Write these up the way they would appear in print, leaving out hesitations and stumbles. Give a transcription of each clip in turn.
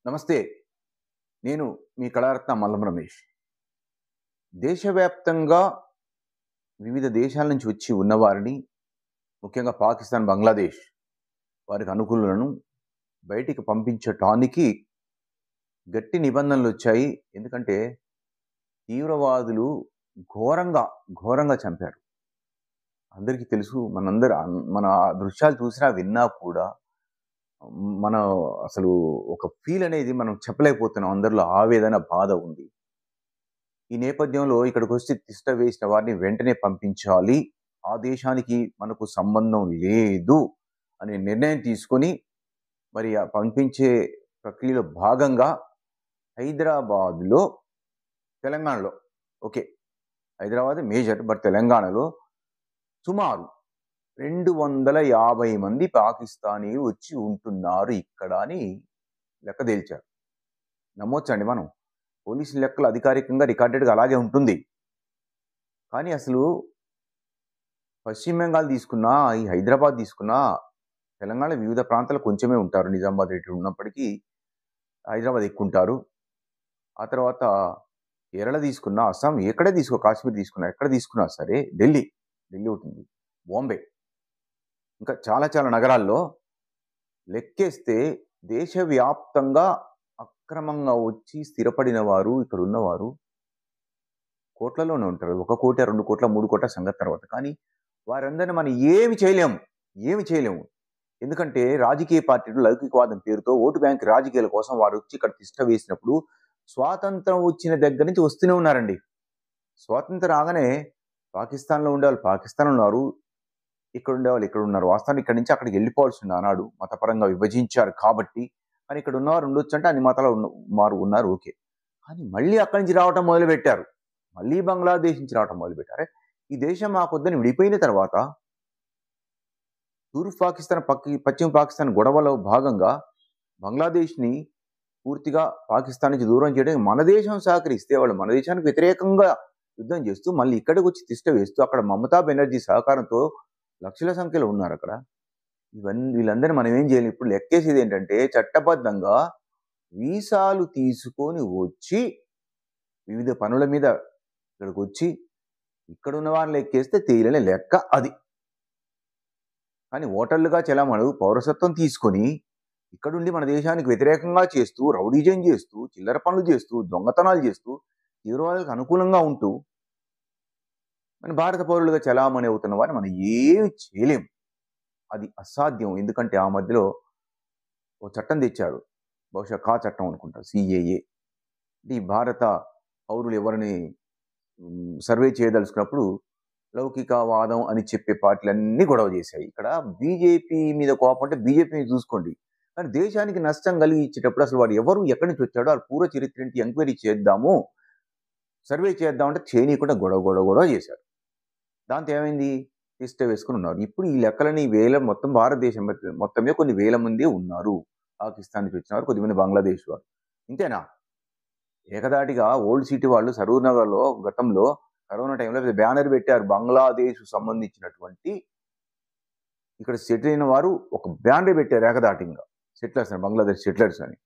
నమస్తే. నేను మీ కళారత్న మల్లం రమేష్. దేశవ్యాప్తంగా వివిధ దేశాల నుంచి వచ్చి ఉన్నవారిని, ముఖ్యంగా పాకిస్తాన్, బంగ్లాదేశ్ వారికి అనుకూలులను బయటికి పంపించటానికి గట్టి నిబంధనలొచ్చాయి. ఎందుకంటే తీవ్రవాదులు ఘోరంగా చంపారు. అందరికీ తెలుసు. మన దృశ్యాలు చూసినా, విన్నా కూడా మనం అసలు ఒక ఫీల్ అనేది మనం చెప్పలేకపోతున్నాం. అందరిలో ఆవేదన, బాధ ఉంది. ఈ నేపథ్యంలో ఇక్కడికొచ్చి తిష్ట వేసిన వారిని వెంటనే పంపించాలి. ఆ దేశానికి మనకు సంబంధం లేదు అనే నిర్ణయం తీసుకొని, మరి ఆ పంపించే ప్రక్రియలో భాగంగా హైదరాబాద్‌లో, తెలంగాణలో ఓకే. హైదరాబాద్ మేజర్. బట్ తెలంగాణలో సుమారు 250 మంది పాకిస్తానీలు వచ్చి ఉంటున్నారు ఇక్కడ అని లెక్క తేల్చారు. నమ్మొచ్చండి మనం. పోలీసు లెక్కలు అధికారికంగా రికార్డెడ్‌గా అలాగే ఉంటుంది. కానీ అసలు పశ్చిమ బెంగాల్ తీసుకున్నా, ఈ హైదరాబాద్ తీసుకున్నా, తెలంగాణలో వివిధ ప్రాంతాలు కొంచెమే ఉంటారు. నిజామాబాద్ ఇటు ఉన్నప్పటికీ హైదరాబాద్ ఎక్కువుంటారు. ఆ తర్వాత కేరళ తీసుకున్నా, అస్సాం ఎక్కడే తీసుకో, కాశ్మీర్ తీసుకున్నా, ఎక్కడ తీసుకున్నా సరే, ఢిల్లీ ఉంటుంది. బాంబే, ఇంకా చాలా నగరాల్లో లెక్కేస్తే దేశవ్యాప్తంగా అక్రమంగా వచ్చి స్థిరపడిన వారు, ఇక్కడున్నవారు కోట్లలోనే ఉంటారు. 1,00,00,000, 2,00,00,000, 3,00,00,000 సంగతి తర్వాత. కానీ వారందరిని మనం ఏమి చేయలేము. ఎందుకంటే రాజకీయ పార్టీలు లౌకికవాదం పేరుతో ఓటు బ్యాంక్ రాజకీయాల కోసం వారు వచ్చి ఇక్కడ తిష్ట వేసినప్పుడు స్వాతంత్రం వచ్చిన దగ్గర నుంచి వస్తూనే ఉన్నారండి. స్వాతంత్రం రాగానే పాకిస్తాన్‌లో ఉండేవాళ్ళు పాకిస్తాన్‌లో ఉన్నారు. ఇక్కడ ఉండేవాళ్ళు ఇక్కడ ఉన్నారు. వాస్తవానికి ఇక్కడి నుంచి అక్కడికి వెళ్ళిపోవాల్సింది ఆనాడు. మతపరంగా విభజించారు కాబట్టి. కానీ ఇక్కడ ఉన్నవారు ఉండొచ్చంటే అన్ని మతాలు వారు ఉన్నారు ఓకే. కానీ మళ్ళీ అక్కడి నుంచి రావటం మొదలుపెట్టారు. మళ్ళీ బంగ్లాదేశ్ నుంచి రావటం మొదలుపెట్టారు. ఈ దేశం మాకొద్దని విడిపోయిన తర్వాత తూర్పు పాకిస్తాన్, పశ్చిమ పాకిస్తాన్ గొడవలో భాగంగా బంగ్లాదేశ్‌ని పూర్తిగా పాకిస్తాన్ నుంచి దూరం చేయడానికి మన దేశం సహకరిస్తే, వాళ్ళు మన దేశానికి వ్యతిరేకంగా యుద్ధం చేస్తూ, మళ్ళీ ఇక్కడికొచ్చి తిష్ట వేస్తూ, అక్కడ మమతా బెనర్జీ సహకారంతో లక్షల సంఖ్యలో ఉన్నారక్కడ. వీళ్ళందరిని మనం ఏం చేయలేం. ఇప్పుడు లెక్కేసేది ఏంటంటే, చట్టబద్ధంగా వీసాలు తీసుకొని వచ్చి వివిధ పనుల మీద ఇక్కడికొచ్చి ఇక్కడున్న వారిని లెక్కేస్తే తేలిన లెక్క అది. కానీ ఓటర్లుగా చెలామణి పౌరసత్వం తీసుకొని ఇక్కడుండి మన దేశానికి వ్యతిరేకంగా చేస్తూ, రౌడీజం చేస్తూ, చిల్లర పనులు చేస్తూ, దొంగతనాలు చేస్తూ, తీవ్రవాదులకు అనుకూలంగా ఉంటూ మన భారత పౌరులుగా చెలామణి అవుతున్న వారిని మనం ఏమి చేయలేం. అది అసాధ్యం. ఎందుకంటే ఆ మధ్యలో ఓ చట్టం తెచ్చారు. బహుశా చట్టం అనుకుంటా, CAA. ఈ భారత పౌరులు ఎవరిని సర్వే చేయదలుచుకున్నప్పుడు లౌకికవాదం అని చెప్పే పార్టీలన్నీ గొడవ చేశాయి. ఇక్కడ బీజేపీ మీద కోపం అంటే బీజేపీని చూసుకోండి. కానీ దేశానికి నష్టం కలిగించేటప్పుడు అసలు వాడు ఎవరు, ఎక్కడి నుంచి వచ్చాడో ఆ పూర్వ చరిత్ర ఏంటి ఎంక్వైరీ చేద్దాము, సర్వే చేద్దామంటే చేయనీయకుండా గొడవ చేశారు. దాంతో ఏమైంది? తిష్ట వేసుకుని ఉన్నారు. ఇప్పుడు ఈ లెక్కలని మొత్తం భారతదేశం మొత్తం మీద కొన్ని వేల మందే ఉన్నారు. పాకిస్తాన్ నుంచి వచ్చిన వారు, కొద్దిమంది బంగ్లాదేశ్ వారు. ఇంతేనా? ఏకధాటిగా ఓల్డ్ సిటీ వాళ్ళు సరూర్ నగర్‌లో గతంలో కరోనా టైంలో బ్యానర్ పెట్టారు. బంగ్లాదేశ్ సంబంధించినటువంటి ఇక్కడ సెటిల్ అయిన వారు ఒక బ్యానర్ పెట్టారు ఏకధాటిగా. సెటిలర్స్ అని, బంగ్లాదేశ్ సెటిలర్స్ అని.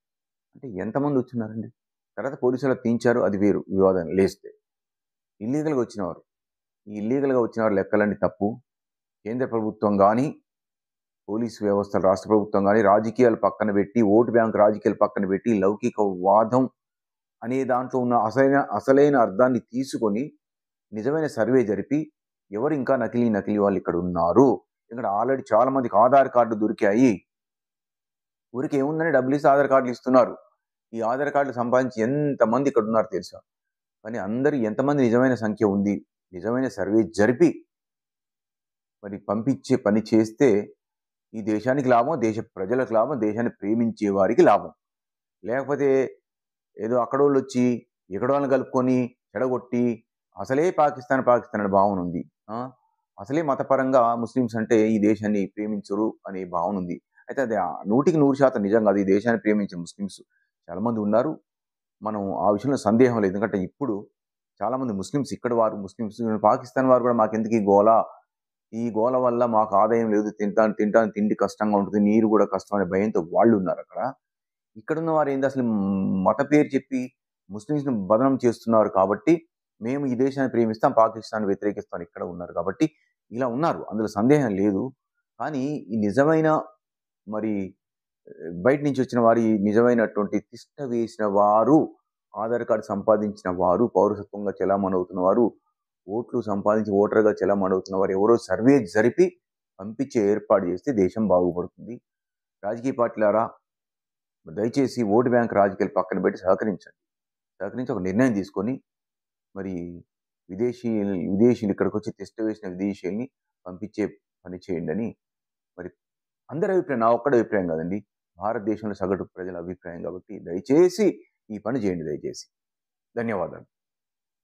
అంటే ఎంతమంది వచ్చున్నారండి? తర్వాత పోలీసులు తీయించారు, అది వేరు వివాదం లేస్తే. ఇల్లీగల్‌గా వచ్చినవారు. ఈ ఇల్లీగల్‌గా వచ్చిన వారి లెక్కలన్నీ తప్పు. కేంద్ర ప్రభుత్వం గానీ, పోలీసు వ్యవస్థలు, రాష్ట్ర ప్రభుత్వం గానీ, రాజకీయాలు పక్కన పెట్టి, ఓటు బ్యాంక్ రాజకీయాలు పక్కన పెట్టి, లౌకికవాదం అనే దాంట్లో ఉన్న అసలైన అర్థాన్ని తీసుకొని నిజమైన సర్వే జరిపి ఎవరు ఇంకా నకిలీ వాళ్ళు ఇక్కడ ఉన్నారు. ఇక్కడ ఆల్రెడీ చాలా మందికి ఆధార్ కార్డు దొరికాయి. ఊరికి ఏముందని డబ్బులు ఇస్తే ఆధార్ కార్డులు ఇస్తున్నారు. ఈ ఆధార్ కార్డులు సంపాదించి ఎంతమంది ఇక్కడ ఉన్నారు తెలుసా? కానీ అందరూ ఎంతమంది నిజమైన సంఖ్య ఉంది, నిజమైన సర్వే జరిపి మరి పంపించే పని చేస్తే ఈ దేశానికి లాభం, దేశ ప్రజలకు లాభం, దేశాన్ని ప్రేమించే వారికి లాభం. లేకపోతే ఏదో అక్కడోళ్ళు వచ్చి ఎక్కడోళ్ళని కలుపుకొని చెడగొట్టి అసలే పాకిస్తాన్ అనే భావన ఉంది. అసలే మతపరంగా ముస్లిమ్స్ అంటే ఈ దేశాన్ని ప్రేమించరు అనే భావన ఉంది. అయితే అది 100% నిజం కాదు. ఈ దేశాన్ని ప్రేమించే ముస్లిమ్స్ చాలా మంది ఉన్నారు. మనం ఆ విషయంలో సందేహం లేదు. ఎందుకంటే ఇప్పుడు చాలా మంది ముస్లిమ్స్ ఇక్కడ వారు, ముస్లిమ్స్ పాకిస్తాన్ వారు కూడా మాకెందుకు ఈ గోల వల్ల మాకు ఆదాయం లేదు, తింటాను తిండి కష్టంగా ఉంటుంది, నీరు కూడా కష్టం అనే భయంతో వాళ్ళు ఉన్నారు అక్కడ. ఇక్కడున్న వారు ఏంది అసలు మత పేరు చెప్పి ముస్లిమ్స్‌ని బదనాం చేస్తున్నారు కాబట్టి, మేము ఈ దేశాన్ని ప్రేమిస్తాం, పాకిస్తాన్‌ని వ్యతిరేకిస్తాం ఇక్కడ ఉన్నారు కాబట్టి, ఇలా ఉన్నారు. అందులో సందేహం లేదు. కానీ ఈ నిజమైన మరి బయట నుంచి వచ్చిన వారు, ఈ నిజమైనటువంటి తిష్ట వేసిన వారు, ఆధార్ కార్డ్ సంపాదించిన వారు, పౌరసత్వంగా చెలామణవుతున్న వారు, ఓట్లు సంపాదించి ఓటర్‌గా చెలామణవుతున్న వారు ఎవరో సర్వే జరిపి పంపించే ఏర్పాటు చేస్తే దేశం బాగుపడుతుంది. రాజకీయ పార్టీలారా దయచేసి ఓటు బ్యాంక్ రాజకీయాలు పక్కన పెట్టి సహకరించి ఒక నిర్ణయం తీసుకొని మరి విదేశీయులు ఇక్కడికొచ్చి తిష్ట వేసిన విదేశీయుల్ని పంపించే పని చేయండని మరి అందరి అభిప్రాయం, నా ఒక్కడి అభిప్రాయం కాదండి. భారతదేశంలో సగటు ప్రజల అభిప్రాయం కాబట్టి దయచేసి ఈ పని చేయండి దయచేసి. ధన్యవాదాలు.